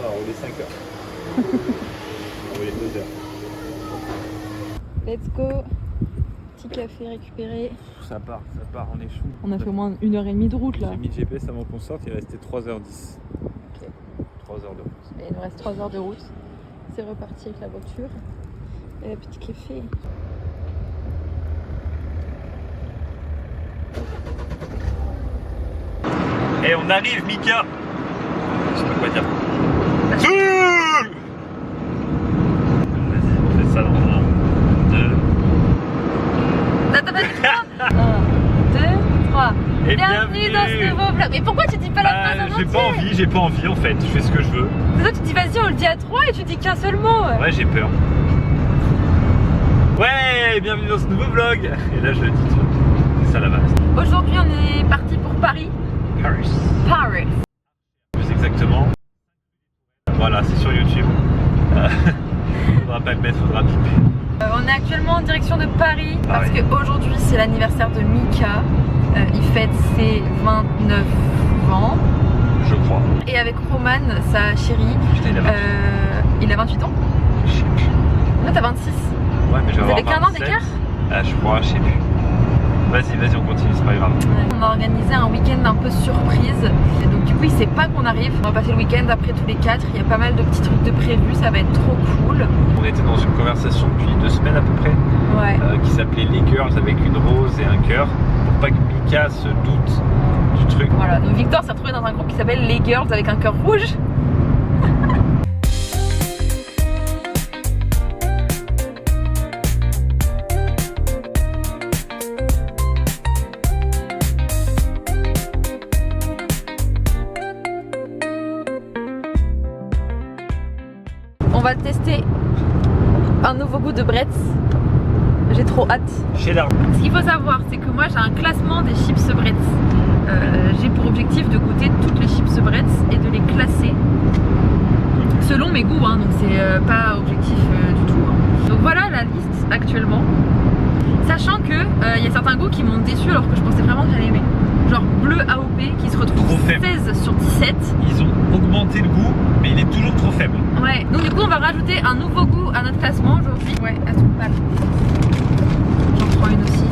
on a roulé 5 heures. On a roulé 2 heures. Let's go. Petit café récupéré. Ça part, on est chou. On a fait au moins 1h30 de route là. J'ai mis le GPS avant qu'on sorte, il restait 3h10. Ok. 3 heures de route. Et il nous reste 3 heures de route. C'est reparti avec la voiture. Et le petit café. Et on arrive, Mika. Je sais pas quoi dire. Vas-y, on fait ça dans 1, 2. T'as pas dit 3 1, 2, 3. Et Bienvenue dans ce nouveau vlog. Mais pourquoi tu dis pas la phrase en entier? J'ai pas envie en fait, je fais ce que je veux. C'est toi tu dis vas-y on le dit à 3 et tu dis qu'un seul mot. Ouais, j'ai peur. Ouais, bienvenue dans ce nouveau vlog. Et là je le dis trop. C'est ça la base. Aujourd'hui on est parti pour Paris. Paris. Plus exactement. Voilà, c'est sur YouTube. Faudra pas le mettre, faudra piper. On est actuellement en direction de Paris parce qu'aujourd'hui c'est l'anniversaire de Mika. Il fête ses 29 ans. Je crois. Et avec Roman, sa chérie, il a 28 ans. Je sais plus. Toi t'as 26. Ouais, mais je vais Vous avoir avez qu'un an d'écart? Je crois, je sais plus. Vas-y, on continue, c'est pas grave. On a organisé un week-end un peu surprise. Et donc du coup il sait pas qu'on arrive. On va passer le week-end après tous les 4. Il y a pas mal de petits trucs de prévus, ça va être trop cool. On était dans une conversation depuis 2 semaines à peu près. Ouais. Qui s'appelait Les Girls avec une rose et un cœur. Pour pas que Mika se doute du truc. Voilà, donc Victor s'est retrouvé dans un groupe qui s'appelle Les Girls avec un cœur rouge. On va tester un nouveau goût de Bretz. J'ai trop hâte. Cheddar. Ce qu'il faut savoir, c'est que moi j'ai un classement des chips Bretz. J'ai pour objectif de goûter toutes les chips Bretz et de les classer selon mes goûts, hein, donc c'est pas objectif du tout. Hein. Donc voilà la liste actuellement. Sachant que y a certains goûts qui m'ont déçu alors que je pensais vraiment que j'allais aimer. Genre bleu AOP qui se retrouve 16 sur 17. Ils ont augmenté le goût, mais il est toujours trop faible. Ouais, donc du coup on va rajouter un nouveau goût à notre classement aujourd'hui. Ouais, à son pal. J'en prends une aussi.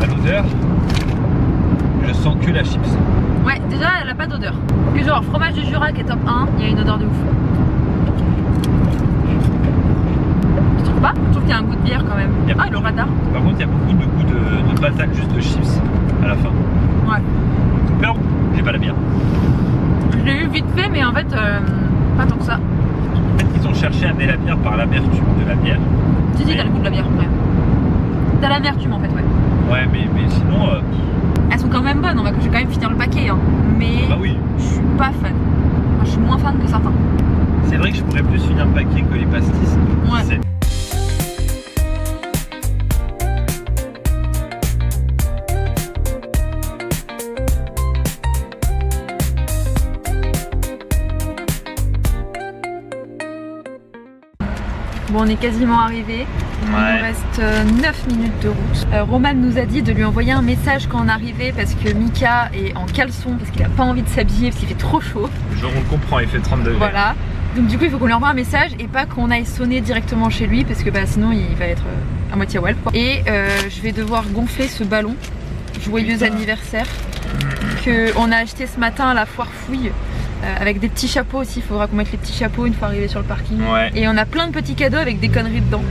À l'odeur, je sens que la chips. Ouais, déjà elle a pas d'odeur. Que genre fromage de Jura qui est top 1, il y a une odeur de ouf. Tu trouves pas? Je trouve qu'il y a un goût de bière quand même. Ah, le radar. Par contre, il y a beaucoup de goût de patate, juste de chips à la fin. Ouais. Mais bon, j'ai pas la bière. Je l'ai eu vite fait, mais en fait, pas tant que ça. En fait, ils ont cherché à amener la bière par l'amertume de la bière. Si, t'as le goût de la bière, ouais. T'as l'amertume en fait, ouais. Ouais, mais sinon. Elles sont quand même bonnes, je vais quand même finir le paquet, hein. Mais bah oui. Je suis pas fan. Enfin, je suis moins fan que certains. C'est vrai que je pourrais plus finir le paquet que les pastis. Ouais. Bon, on est quasiment arrivé. Il nous reste 9 minutes de route. Roman nous a dit de lui envoyer un message quand on arrivait parce que Mika est en caleçon parce qu'il a pas envie de s'habiller parce qu'il fait trop chaud. Genre on le comprend, il fait 30 degrés. Voilà. Donc du coup il faut qu'on lui envoie un message et pas qu'on aille sonner directement chez lui parce que sinon il va être à moitié wild. Et je vais devoir gonfler ce ballon. Joyeux anniversaire que on a acheté ce matin à la foire fouille. Avec des petits chapeaux aussi, il faudra qu'on mette les petits chapeaux une fois arrivé sur le parking. Ouais. Et on a plein de petits cadeaux avec des conneries dedans.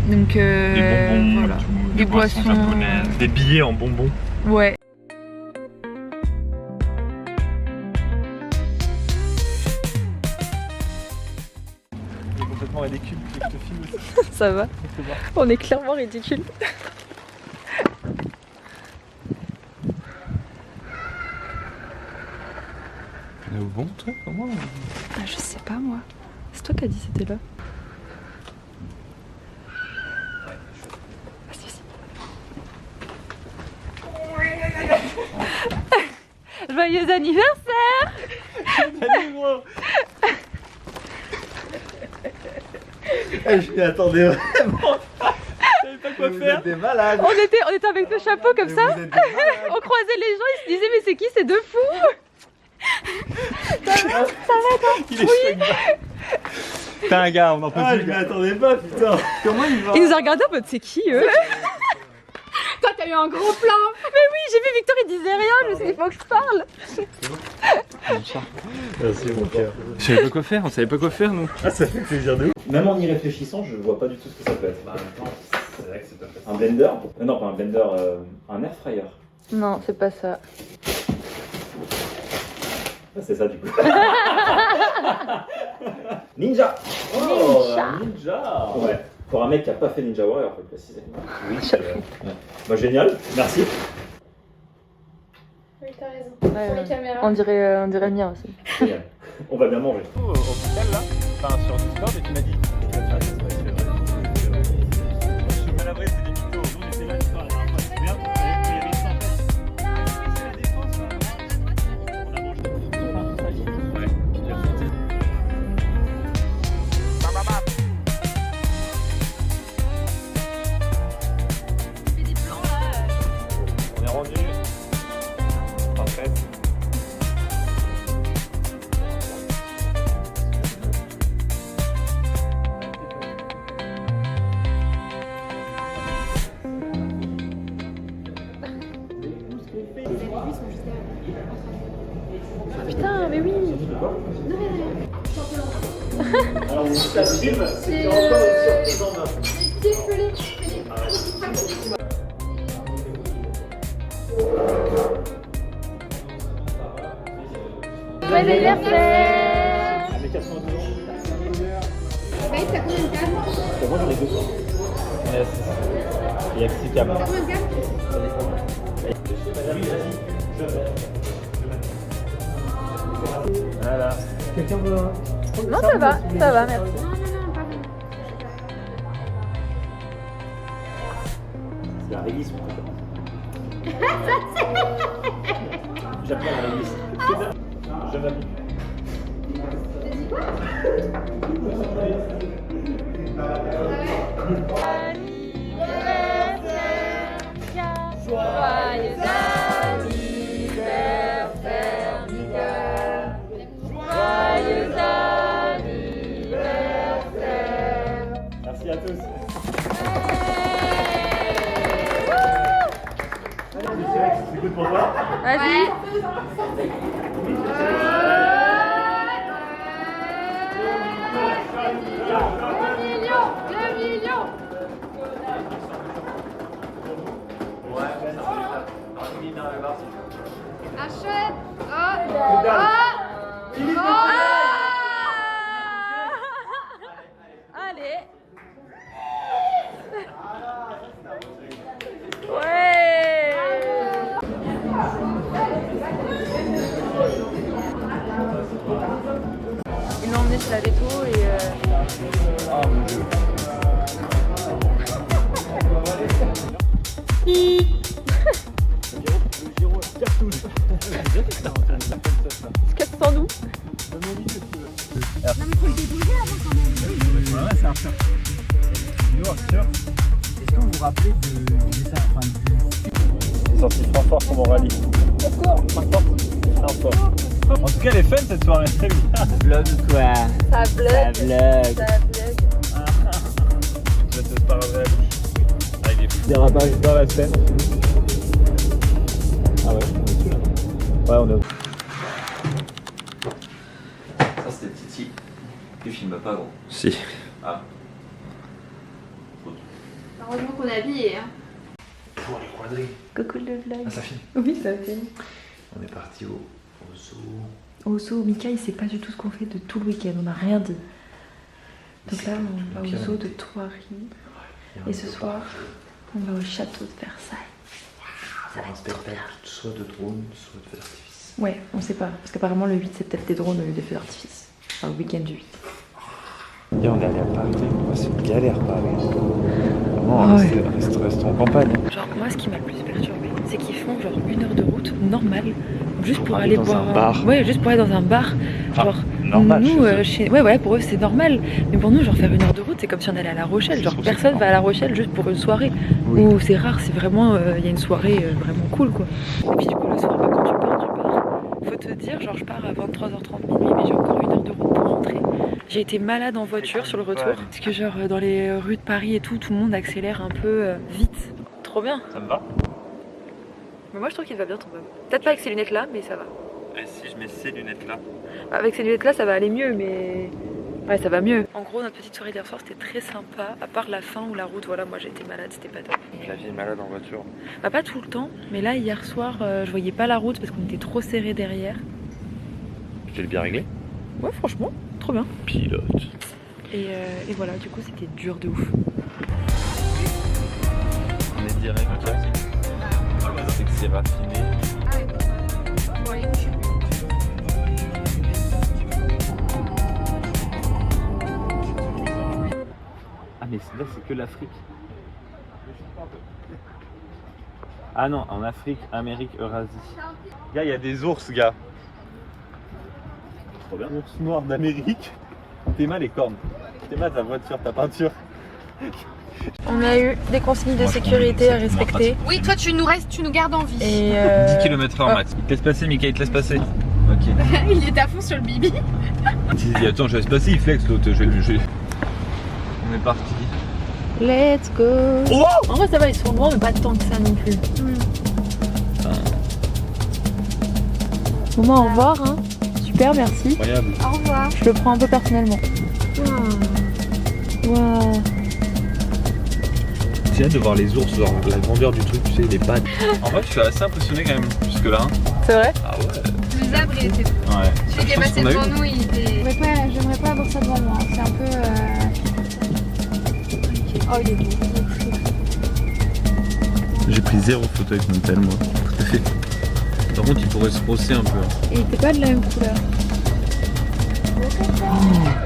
Donc des bonbons, voilà. Des boissons japonaises, des billets en bonbons. Ouais. C'est complètement ridicule que je te filme aussi. Ça va. On est clairement ridicule. On est au bon truc, comment? Ah, je sais pas moi. C'est toi qui as dit c'était là. Vas-y. Joyeux anniversaire! Je m'y attendais vraiment. Je savais pas quoi faire. Vous êtes malade. On était avec le chapeau comme ça. On croisait les gens, ils se disaient mais c'est qui ces deux fous? Ça va Il est chouette. T'es un gars, on en peut plus. Je m'y attendais pas, putain. Comment il va? Il nous a regardé en mode c'est qui eux? Toi t'as eu un gros plan. Mais oui, j'ai vu Victor, il disait rien, je me suis dit, faut que je parle. Merci mon cœur. Je savais pas quoi faire, on savait pas quoi faire nous. Ah, ça fait plaisir de ouf. Même en y réfléchissant, je vois pas du tout ce que ça peut être. Bah, attends, c'est vrai que c'est pas facile. Un blender? Non, pas un blender, un air fryer. Non, c'est pas ça. Ah, c'est ça du coup. Ninja! Oh, ninja! Ouais. Pour un mec qui a pas fait Ninja Warrior, faut le préciser. Oui, c'est vrai. Ouais. Bah, génial, merci. Oui, t'as raison. Ouais, Pour les caméras. on dirait le mien aussi. Génial. On va bien manger. Au hôpital là, enfin sur Discord, et tu m'as dit. C'est vrai. Je suis mal abré, c'est des mythos. Nous, on était là, la dernière fois. C'est bien, il y avait une tempête. C'est la défense là. On a mangé. Ouais, j'ai senti. On est rendu. Parfait. Putain, mais oui. Alors, ça filme, c'est encore une surprise en main. Bon anniversaire. Ah, mais 82 ans. Bah, t'as combien de câbles? Moi j'en ai 200. Yes. Il y a 6 câbles. T'as combien de câbles? Voilà. Quelqu'un veut un... Non, ça va, merci. Non, non, non, pas vraiment. C'est la réglisse, mon truc. J'aime bien la réglisse. C'est bien. J'aime la vie. T'as dit quoi? Joyeux anniversaire, Mika. Joyeux anniversaire. Merci à tous. C'est good pour toi? Vas-y. Achète. Allez. Ouais. Ils l'ont emmené chez la veto et Oh mon dieu. se casse sans nous. Ouais, c'est un surf. Est-ce que vous vous rappelez du dessin, enfin du... C'est sorti Francfort pour mon rallye. Francfort. En tout cas, elle est fun cette soirée, c'est bien. Vlog quoi. Ça vlog. Je te parlerai à la bouche. Ah, il est fou. Dérapage dans la scène. Ah ouais, on est dessus là. Ouais, on est au... Ça c'était Titi. Tu filmes pas gros. Si. Ah. Heureusement qu'on est habillés. Hein. Pour les quadrilles. Coucou le vlog. Ah, ça filme. Oui, ça filme. On est parti au zoo. Au zoo, Mika, il sait pas du tout ce qu'on fait de tout le week-end, on n'a rien dit. Donc là, on va au zoo de Thoiry. Et ce soir, on va au château de Versailles. Ça va être trop bien. Soit de drone, soit de feu d'artifice. Ouais, on sait pas. Parce qu'apparemment, le 8, c'est peut-être des drones au lieu des feux d'artifice. Enfin, le week-end du 8. Et on est allé à Paris, c'est une galère Paris. Vraiment, Ah ouais. restons en campagne. Genre, moi, ce qui m'a le plus perturbé, c'est qu'ils font genre 1 heure de route normale, juste pour aller dans boire. un bar. Ouais, juste pour aller dans un bar. Enfin, Genre, normal, nous, chez eux. ouais, pour eux, c'est normal. Mais pour nous, genre, faire 1 heure de route, c'est comme si on allait à La Rochelle. Genre, Je trouve que personne c'est va à La Rochelle juste pour une soirée. Oui. Ou c'est rare, c'est vraiment. Il y a une soirée vraiment cool, quoi. Et puis, du coup, le soir, bah, quand tu pars du bar, faut te dire, genre, je pars à 23h30 minuit, mais j'ai encore 1 heure 1h de route pour rentrer. J'ai été malade en voiture sur le retour. Parce que genre dans les rues de Paris et tout le monde accélère un peu vite. Trop bien. Ça me va? Mais moi je trouve qu'il va bien ton bum. Peut-être pas avec ces lunettes là, mais ça va. Et si je mets ces lunettes là? Avec ces lunettes là ça va aller mieux, mais... Ouais, ça va mieux. En gros, notre petite soirée d'hier soir, c'était très sympa. À part la fin ou la route, voilà, moi j'étais malade, c'était pas top. La vie est malade en voiture. Bah, pas tout le temps, mais là, hier soir, je voyais pas la route parce qu'on était trop serrés derrière. Tu l'as bien réglé? Ouais, franchement, trop bien. Pilote. Et voilà, du coup, c'était dur de ouf. On est direct, c'est que c'est raffiné. Ah mais là c'est que l'Afrique. Ah non, en Afrique, Amérique, Eurasie. Gars, il y a des ours, gars. Trop bien. Ours noir d'Amérique. T'es mal les cornes. T'es mal ta voiture, ta peinture. On a eu des consignes de sécurité à respecter. Oui, toi tu nous gardes en vie. Et 10 km/h max. Il te laisse passer, Mika, il te laisse passer. Ok. Il est à fond sur le bibi. Il dit attends, je laisse passer, il flex l'autre. On est parti. let's go. Oh, en vrai ça va, ils sont grands mais pas tant que ça non plus. Bon, au revoir hein. Super, merci. Incroyable. Au revoir. Je le prends un peu personnellement. Waouh. J'ai hâte de voir les ours, genre la grandeur du truc, tu sais, les pattes. En vrai, je suis assez impressionné quand même, jusque là. C'est vrai? Ah ouais. Le zèbre il était. Ouais. Celui qui est passé devant nous, il était. J'aimerais pas avoir ça devant moi. C'est un peu. Oh, il est beau. J'ai pris 0 photo avec mon tel, moi. Tout à fait. Par contre, il pourrait se brosser un peu. Et il était pas de la même couleur.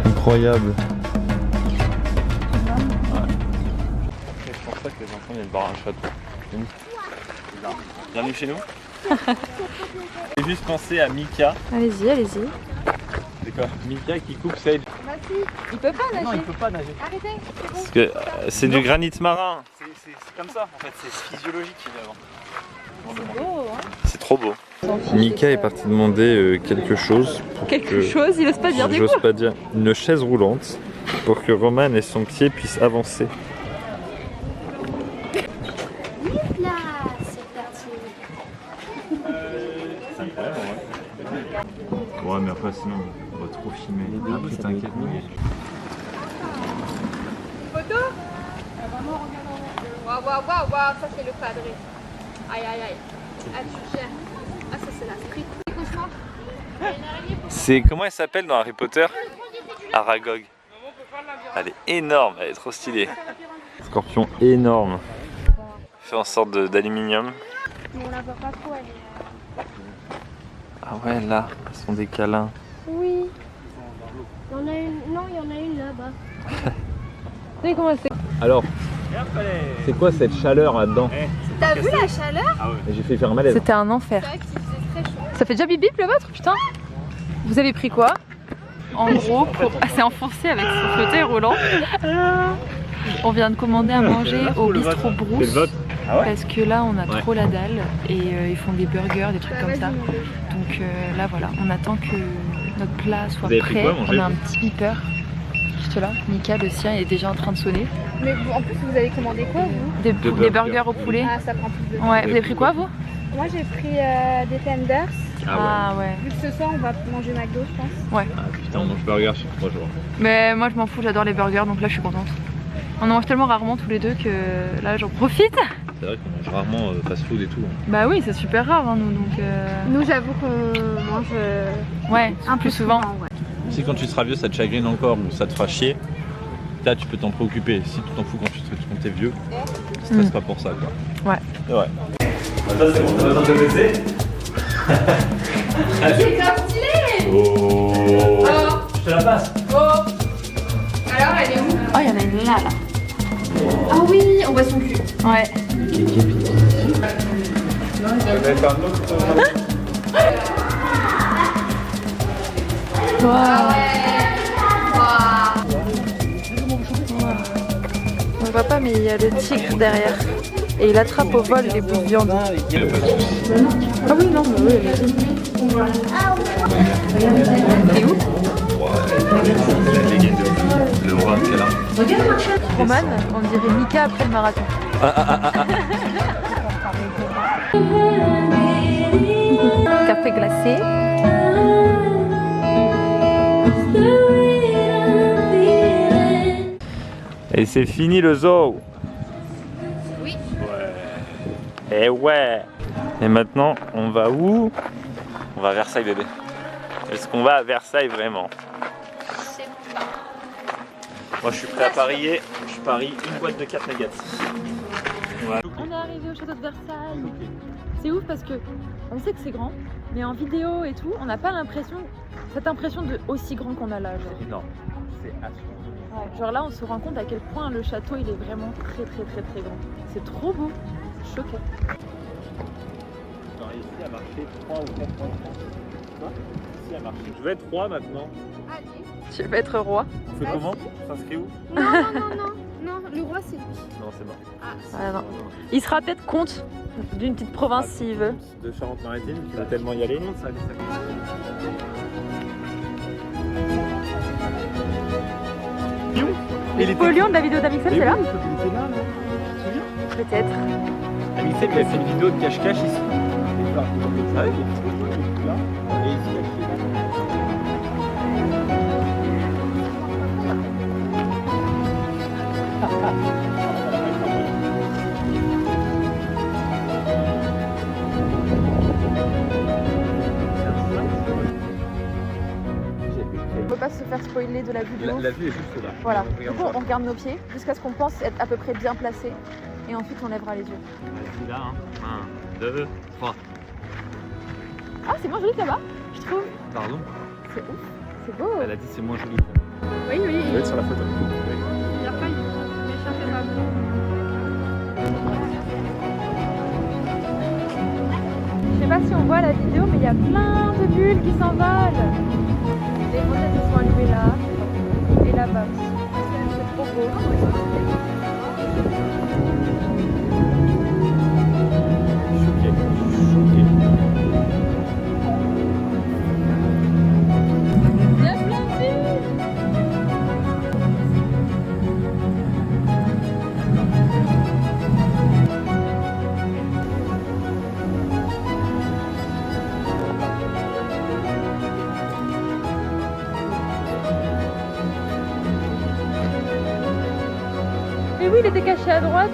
Incroyable. Je pense pas que les enfants viennent boire un shot. Bienvenue chez nous. J'ai juste pensé à Mika. Allez-y, allez-y. D'accord. Mika qui coupe Sage. Il peut pas nager. Arrêtez, c'est bon. Parce que c'est du granit marin. C'est comme ça en fait, c'est physiologique évidemment. C'est beau, hein. C'est trop beau. Mika est parti demander quelque chose. Quelque chose, il ose pas dire du coup. J'ose pas dire. Une chaise roulante pour que Roman et son pied puissent avancer. Là, c'est parti. C'est incroyable ouais. Ouais mais après sinon on va trop filmer. Après t'inquiète Miguel. Photo. Waouh, waouh, waouh, waouh, ça c'est le padré. Aïe, aïe, aïe. Ah, tu gères. Ah, ça c'est la street. C'est comment elle s'appelle dans Harry Potter? Aragog. Elle est énorme, elle est trop stylée. Scorpion énorme. Fait en sorte d'aluminium. Mais on la voit pas trop, elle est. Ah ouais là, ils sont des câlins. Oui. Il y en a une. Non, il y en a une là-bas. Vous savez comment c'est? Alors, c'est quoi cette chaleur là-dedans? T'as vu la chaleur? J'ai fait faire un malaise. C'était un enfer. C'est vrai qu'il faisait très chaud. Ça fait déjà bip bip le vôtre, putain. Vous avez pris quoi? En gros, c'est enfoncé avec son fauteuil roulant. On vient de commander à manger au bistrot Brousse. Ah ouais? Parce que là on a trop la dalle et ils font des burgers, des trucs comme ça. Donc là voilà, on attend que notre plat soit Vous avez pris prêt. quoi, manger? On a un petit beeper. Juste là, Mika le sien est déjà en train de sonner. Mais en plus, vous avez commandé quoi vous? Des burgers. burgers au poulet. Ah, ça prend plus de temps. Ouais, vous avez pris quoi vous? Moi j'ai pris des tenders. Ah ouais. Vu que ce soir on va manger McDo, je pense. Ouais. Ah putain, on mange burger sur 3 jours. Mais moi je m'en fous, j'adore les burgers donc là je suis contente. On en mange tellement rarement tous les deux que là j'en profite. C'est vrai qu'on mange rarement fast food et tout. Bah oui, c'est super rare hein, nous donc. Nous, j'avoue qu'on mange Ouais, un plus peu souvent. ouais. Si quand tu seras vieux ça te chagrine encore ou ça te fera chier, là tu peux t'en préoccuper. Si tu t'en fous quand t'es vieux, stresse pas pour ça quoi. Ouais. Ouais. Attends, c'est bon, t'as besoin de baiser? C'est grave stylé. Oh. Je te la passe. Oh. Alors, elle est où? Oh, il y en a une là. Ah oui, on voit son cul. Ouais. On voit pas mais il y a le tigre derrière. Et il attrape au vol les bouts de viande. Ah oui, non, mais oui, vas-y. T'es où? Wow. Roman, on dirait Mika après le marathon. Café glacé. Et c'est fini le zoo. Oui. Ouais. Et ouais. Et maintenant, on va où? On va à Versailles, bébé. Est-ce qu'on va à Versailles vraiment? C'est Moi, je suis prêt à parier. Je parie une boîte de 4 nuggets. Ouais. On est arrivé au château de Versailles. C'est ouf parce que on sait que c'est grand, mais en vidéo et tout, on n'a pas cette impression de aussi grand qu'on a là. Genre. C'est énorme. C'est assurant. Ouais, genre là, on se rend compte à quel point le château il est vraiment très grand. C'est trop beau. Je suis choquée. J'aurais réussi à marcher 3 ou 4 fois. Quoi? Réussi à marcher. Je veux être roi maintenant. Allez. Tu veux être roi? On fait comment? On s'inscrit où? Non, le roi c'est lui. Non, c'est mort. Ah, Ah, non. Il sera peut-être comte d'une petite province s'il veut. De Charente-Maritime, qui veut tellement y aller. Napoléon de la vidéo d'Amixem, c'est là? Peut-être. Amixem, il a fait une vidéo de cache-cache ici. Ah oui, et ici, On peut pas se faire spoiler de la vidéo. La vue est juste là. Voilà. Du coup, on regarde nos pieds jusqu'à ce qu'on pense être à peu près bien placé. Et ensuite, on lèvera les yeux. Vas-y là, hein. 1, 2, 3. Ah, c'est moins joli là-bas, je trouve. Pardon? C'est ouf. C'est beau. Elle a dit c'est moins joli. Oui, oui. Ça doit être sur la photo. il a failli m'échapper ma main. Je sais pas si on voit la vidéo, mais il y a plein de bulles qui s'envolent. Les montagnes sont allumées là et là-bas. C'est trop beau. Choqué. Il y a plein de bulles. Mais oui, il était caché à droite.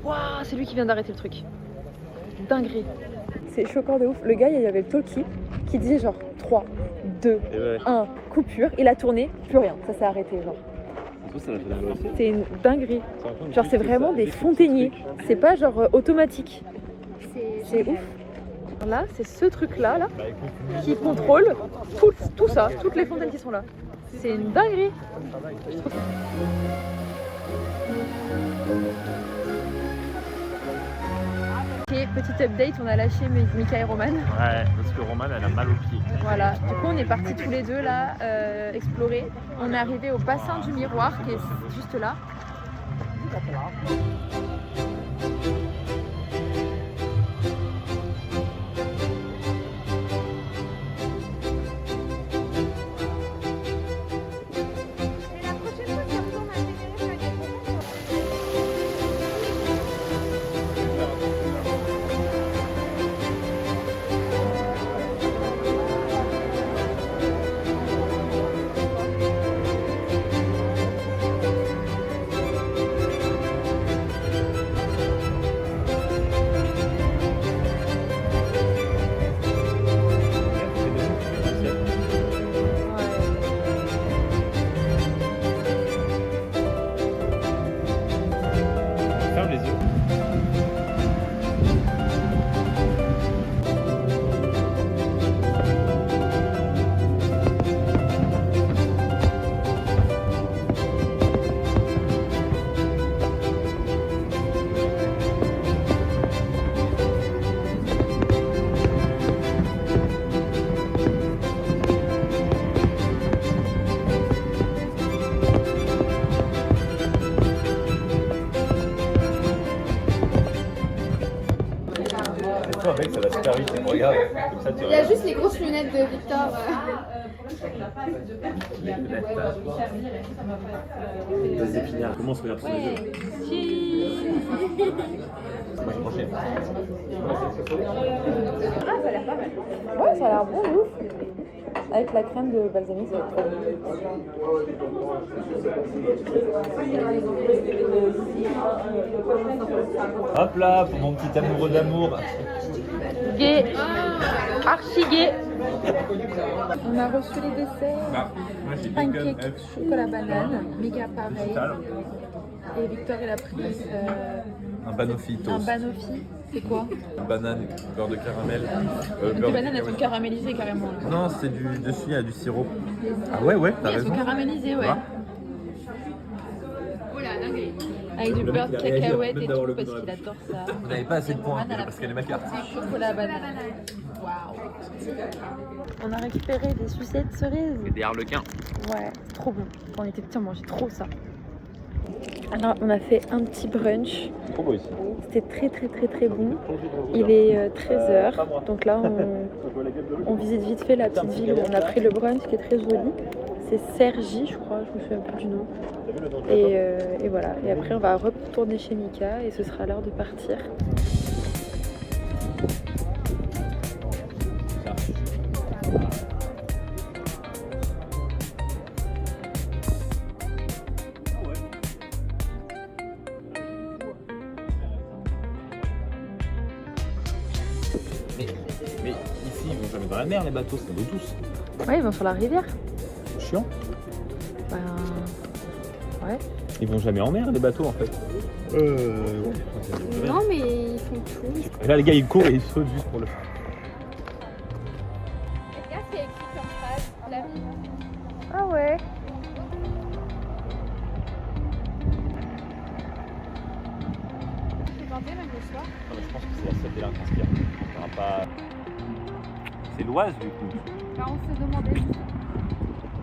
Waouh, c'est lui qui vient d'arrêter le truc. Dinguerie. C'est choquant de ouf. Le gars, il y avait le talkie qui disait genre 3, 2, Et ouais. 1, coupure. Il a tourné, plus rien. Ça s'est arrêté genre. Ça l'a fait la aussi. C'est une dinguerie. Genre c'est vraiment des fontainiers. C'est pas genre automatique. C'est ouf. Là, c'est ce truc-là là, qui contrôle tout ça, toutes les fontaines qui sont là. C'est une dinguerie. Ok, petit update, on a lâché Mika et Roman. Ouais, parce que Roman elle a mal aux pieds. Voilà, du coup on est partis tous les deux là explorer. On est arrivé au bassin du miroir qui est juste là. Et la prochaine fois, si on retourne à Tenerife, avec les copains, Regarde. Comme ça, tu Il y a juste les grosses lunettes de Victor. Des épinards. Comment on se regarde sur les yeux? Ah, ça a l'air pas mal. Ouais, ça a l'air bon, ouf. Avec la crème de balsamique, ça va être trop bon. Hop là, pour mon petit amoureux d'amour. Gay, archi gay. On a reçu les desserts. Pancake, chocolat banane, méga pareil. Et Victor il a pris Un banoffee un toast. banoffee. C'est quoi? Banane, beurre de caramel. Des bananes, elles sont caramélisées carrément. Là. Non, c'est du dessus, il y a du sirop. Ah ouais, ouais, t'as Oui, elles sont raison. caramélisées, ouais. Ah. Avec du beurre de cacahuète et tout, parce qu'il adore ça. Vous n'avez pas assez de points, parce qu'elle est ma carte. Chocolat banane. Waouh. On a récupéré des sucettes cerises. Et des harlequins. Ouais, trop bon. Quand on était petits, on mangeait trop ça. Alors, on a fait un petit brunch. Trop beau ici. C'était très bon. Il est 13h. Donc là, on visite vite fait la petite ville où on a pris le brunch qui est très joli. C'est Cergy, je crois, je me souviens plus du nom. Et voilà. Et après, on va retourner chez Mika et ce sera l'heure de partir. Mais ici, ils vont jamais dans la mer, les bateaux, c'est l'eau douce. Ouais, ils vont sur la rivière. Chiant. Ben... Ouais. Ils vont jamais en mer, les bateaux, en fait. Non, mais ils font tout. Et là, les gars, ils courent et ils sautent juste pour le faire. Regarde ce qu'il y a écrit comme phrase. La vie. Ah ouais. C'est tenté même le soir. Non, mais je pense que c'est la seule délinquance qu'il y a. On aura pas... C'est l'Oise, du coup. Bah, on s'est demandé.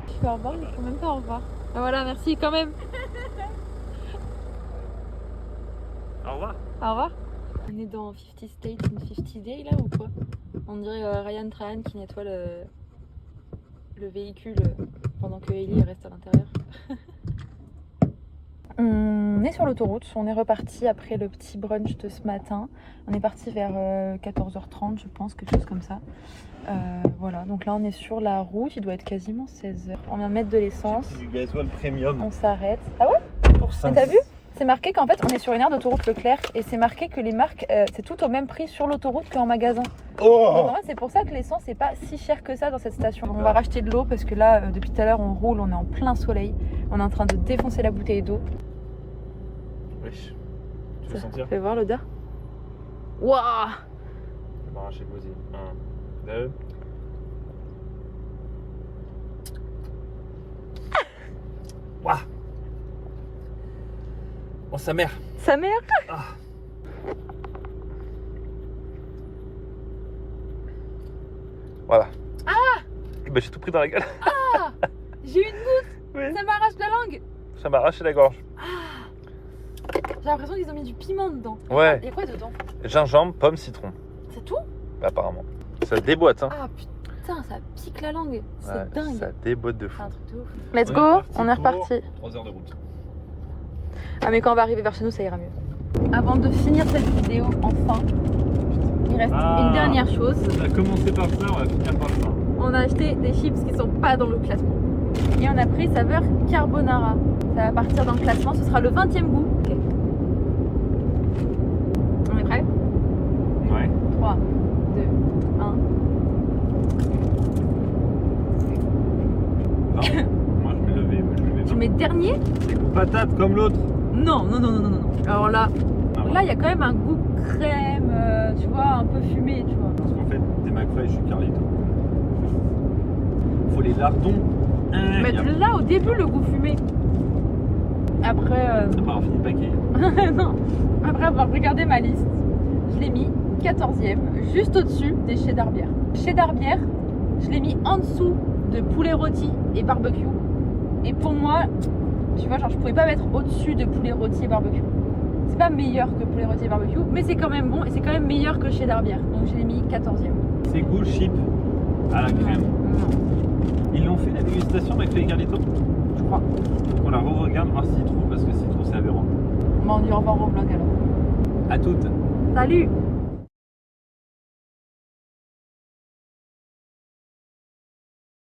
Je fais au revoir, mais je peux même pas au revoir. Ah voilà, merci quand même. Au revoir. Au revoir. On est dans 50 States in 50 Days là ou quoi? On dirait Ryan Trahan qui nettoie le véhicule pendant que Ellie reste à l'intérieur. On est sur l'autoroute, on est reparti après le petit brunch de ce matin. On est parti vers 14h30 je pense, quelque chose comme ça. Voilà, donc là on est sur la route, il doit être quasiment 16h. On vient de mettre de l'essence, Du gasoil premium. on s'arrête. Ah ouais? Pour Mais t'as vu? C'est marqué qu'en fait on est sur une aire d'autoroute Leclerc et c'est marqué que les marques c'est tout au même prix sur l'autoroute qu'en magasin. Oh Donc, en vrai, c'est pour ça que l'essence n'est pas si cher que ça dans cette station. On va racheter de l'eau parce que là depuis tout à l'heure on roule, on est en plein soleil, on est en train de défoncer la bouteille d'eau. Wesh. Tu veux Ça sentir? fait voir l'odeur. Waouh! Je vais m'arracher posé. 1, 2. Waouh! Oh, sa mère! Sa mère? Voilà. Ah bah, j'ai tout pris dans la gueule. J'ai une goutte! Oui. Ça m'arrache la langue! Ça m'a arraché la gorge. J'ai l'impression qu'ils ont mis du piment dedans. Ouais. Il y a quoi dedans? Gingembre, pomme, citron. C'est tout? Bah, apparemment. Ça déboîte, hein. Ah putain, ça pique la langue. C'est Ouais, dingue. ça déboîte de C'est fou. un truc de ouf. Let's go, on est reparti. 3 heures de route. Ah mais quand on va arriver vers chez nous, ça ira mieux. Avant de finir cette vidéo, enfin, il reste une dernière chose. On a commencé par ça, on va finir par ça. On a acheté des chips qui sont pas dans le classement. Et on a pris saveur carbonara. Ça va partir dans le classement, ce sera le 20e goût. Ok. On est prêt? Ouais. 3, 2, 1. Non, moi je vais lever. Tu mets dernier? Des goûts patates comme l'autre. Non. Alors là, Ah ouais. là il y a quand même un goût crème, tu vois, un peu fumé, tu vois. Parce qu'en fait, t'es McFly, je suis Carlito. Faut les lardons. Mais tu l'as au début le goût fumé. Après, T'as pas fini le paquet. non. Après avoir regardé ma liste, je l'ai mis 14e, juste au-dessus des cheddar bière. Cheddar bière, je l'ai mis en dessous de poulet rôti et barbecue. Et pour moi, tu vois, genre je pouvais pas mettre au-dessus de poulet rôti et barbecue. C'est pas meilleur que poulet rôti et barbecue, mais c'est quand même bon et c'est quand même meilleur que cheddar bière. Donc je l'ai mis 14e. C'est Ghoul Chip à la crème. Ils l'ont fait la dégustation avec les Carlito. Je crois. Donc on la re-regarde, voir s'ils trouvent, parce que s'ils trouvent, c'est aberrant. Bon, on dit au revoir au vlog alors. À toutes. Salut!